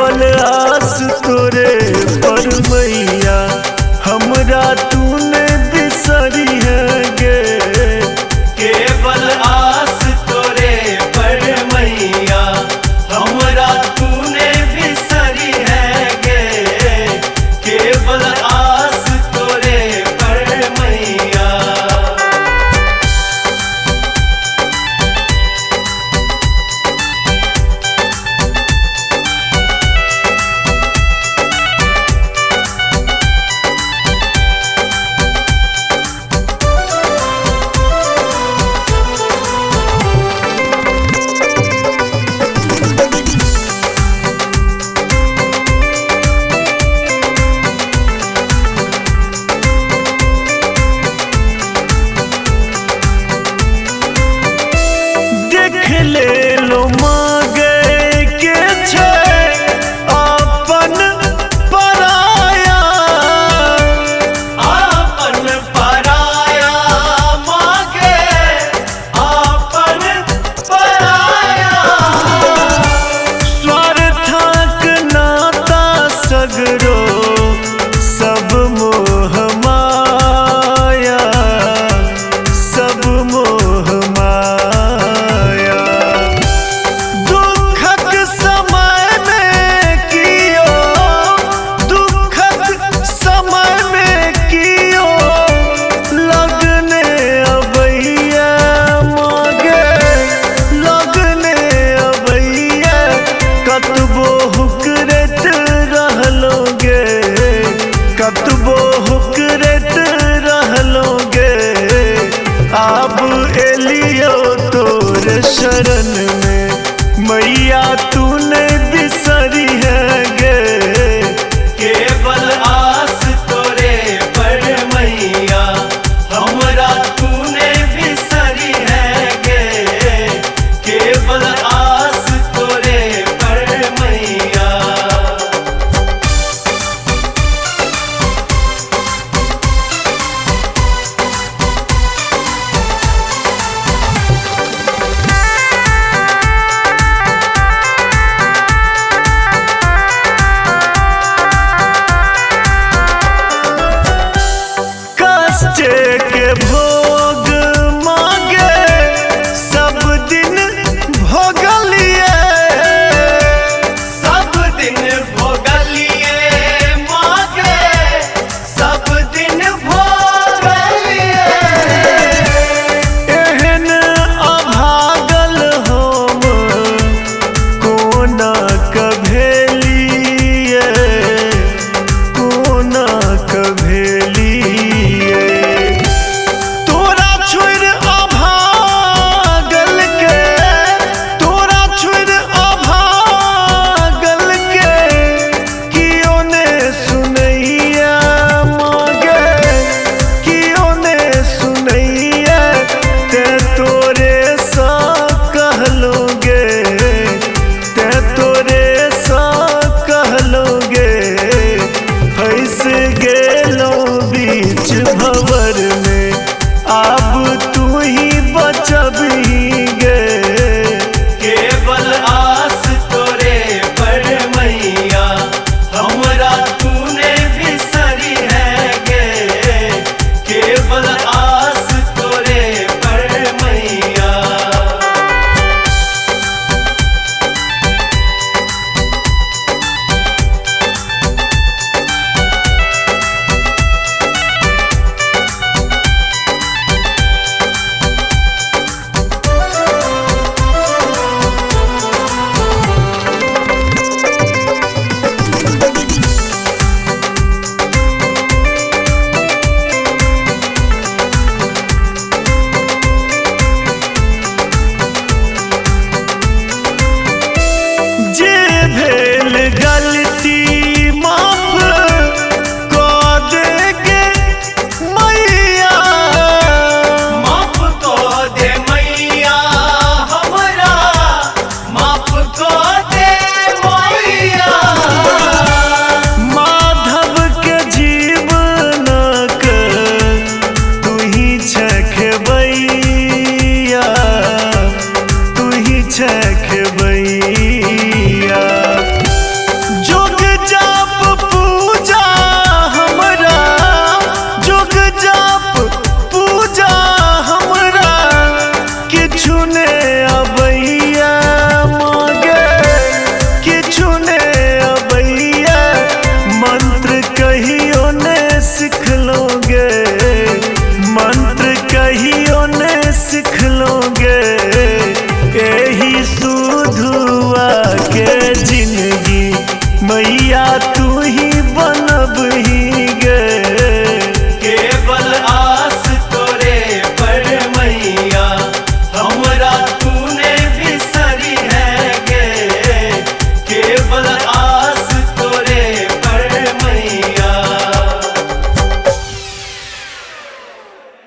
केवल आस तोरे पर मैया हमरा तूने बिसरी है गे। केवल आस तोरे पर मैया हमरा तूने बिसरी है गे। केवल आस तोरे पर मैया। ले लो मांगे के छे अपन पराया। आपन पराया मांगे आपन पराया। स्वार्थक नाता सगरो सब मोह माया, सब मोह माया। दुखक समय में कियो, दुखक समय में कियो लगने अबैया मांगे, लगने अबैया। कतबो हुकरत रहलोगे, कतबो हुकरत रहलोगे। अब एलियो तोर शरण में मैया तू